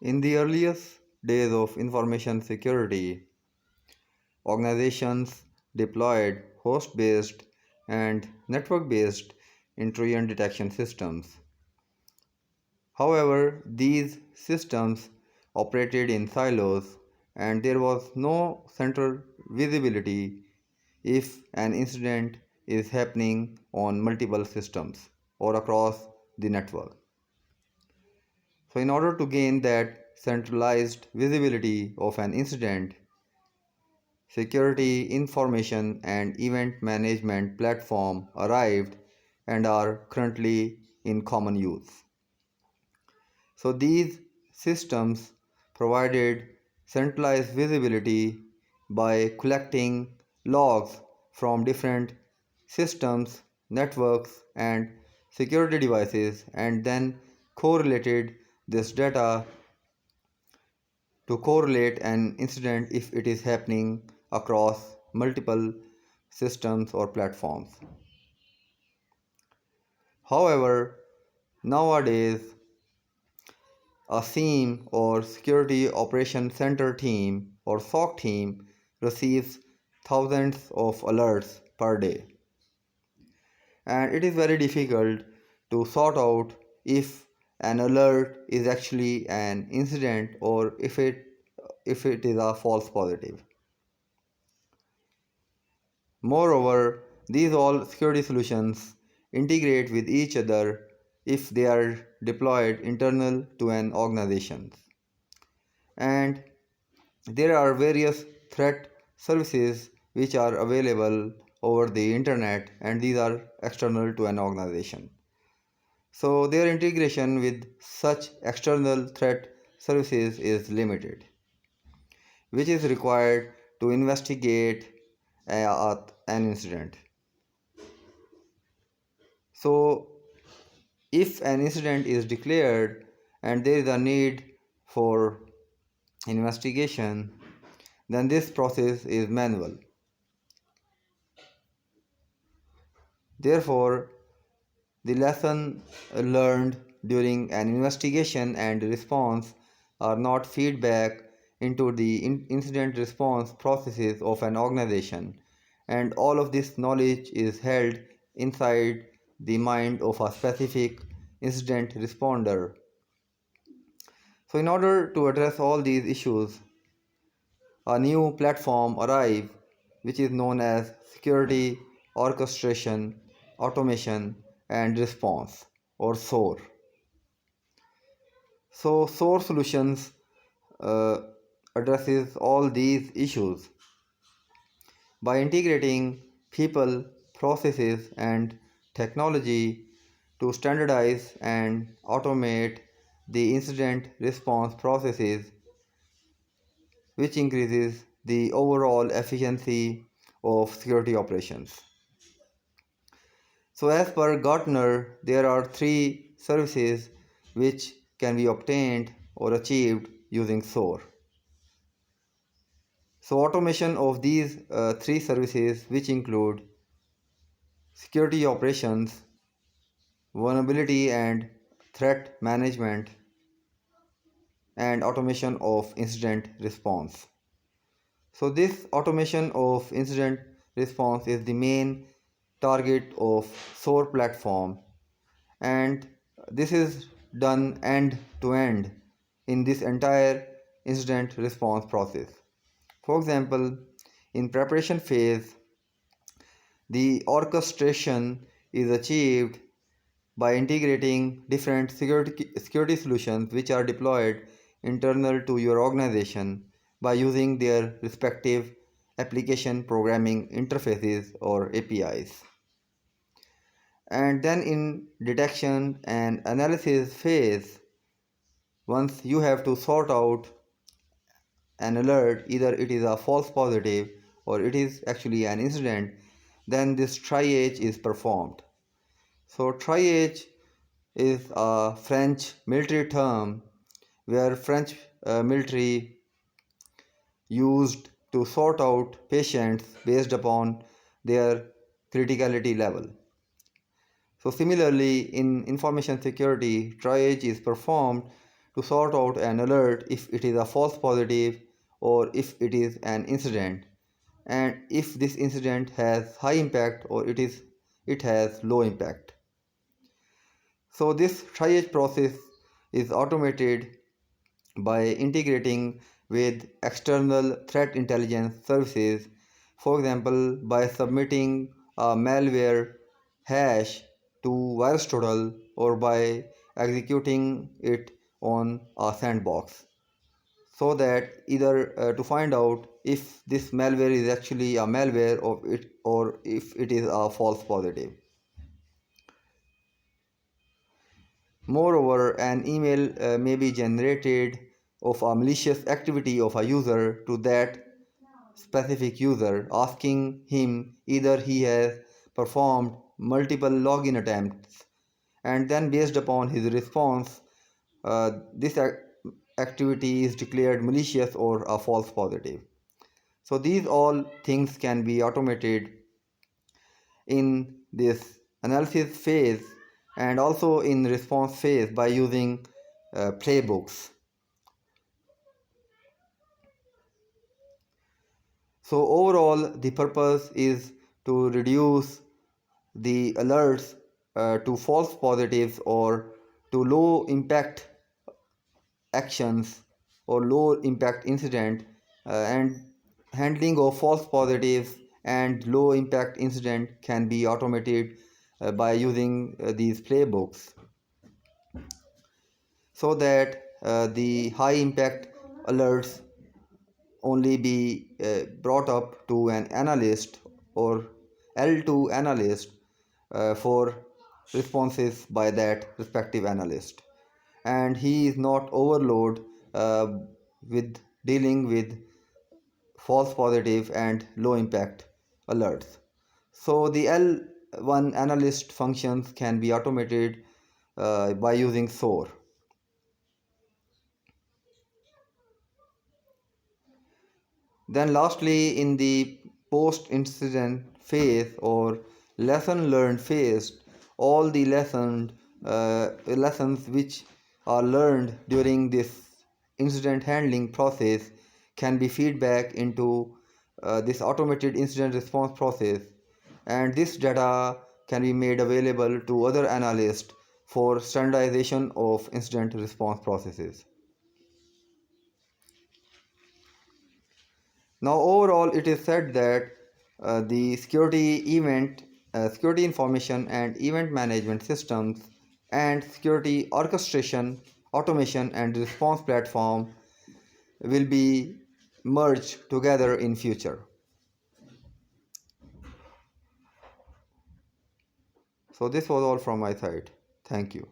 In the earliest days of information security, organizations deployed host-based and network-based intrusion detection systems. However, these systems operated in silos and there was no central visibility if an incident is happening on multiple systems or across the network. So, in order to gain that centralized visibility of an incident, security information and event management platform arrived and are currently in common use. So these systems provided centralized visibility by collecting logs from different systems, networks, and security devices and then correlated this data to correlate an incident if it is happening across multiple systems or platforms. However, nowadays a SIEM or Security Operations Center team or SOC team receives thousands of alerts per day, and it is very difficult to sort out if an alert is actually an incident or if it is a false positive. Moreover, these all security solutions integrate with each other if they are deployed internal to an organization. And there are various threat services which are available over the internet and these are external to an organization. So their integration with such external threat services is limited, which is required to investigate an incident. So if an incident is declared and there is a need for investigation, then this process is manual. Therefore, the lesson learned during an investigation and response are not feedback into the incident response processes of an organization, and all of this knowledge is held inside the mind of a specific incident responder. So, in order to address all these issues, a new platform arrived which is known as Security Orchestration Automation and Response or SOAR. So SOAR solutions uh, addresses all these issues by integrating people, processes and technology to standardize and automate the incident response processes, which increases the overall efficiency of security operations. So as per Gartner, there are three services which can be obtained or achieved using SOAR. So automation of these three services, which include security operations, vulnerability and threat management, and automation of incident response. So this automation of incident response is the main target of SOAR platform, and this is done end to end in this entire incident response process. For example, in preparation phase, the orchestration is achieved by integrating different security solutions which are deployed internal to your organization by using their respective application programming interfaces or APIs. And then in detection and analysis phase, once you have to sort out an alert, either it is a false positive or it is actually an incident, then this triage is performed. So triage is a French military term where French military used to sort out patients based upon their criticality level. So similarly, in information security, triage is performed to sort out an alert if it is a false positive or if it is an incident, and if this incident has high impact or it has low impact. So this triage process is automated by integrating with external threat intelligence services, for example, by submitting a malware hash to VirusTotal or by executing it on a sandbox, so that either to find out if this malware is actually a malware or if it is a false positive. Moreover, an email may be generated of a malicious activity of a user to that specific user, asking him either he has performed multiple login attempts, and then based upon his response, this activity is declared malicious or a false positive. So these all things can be automated in this analysis phase and also in response phase by using playbooks. So overall the purpose is to reduce the alerts to false positives or to low impact actions or low impact incident, and handling of false positives and low impact incident can be automated by using these playbooks, so that the high impact alerts only be brought up to an analyst or L2 analyst for responses by that respective analyst, and he is not overloaded uh, with dealing with false positive and low impact alerts. So the L1 analyst functions can be automated by using SOAR. Then lastly, in the post-incident phase or lesson learned phase, all the lessons which are learned during this incident handling process can be feedback into this automated incident response process, and this data can be made available to other analysts for standardization of incident response processes. Now, overall, it is said that the security information and event management systems and security orchestration, automation, and response platform will be merged together in future. So this was all from my side. Thank you.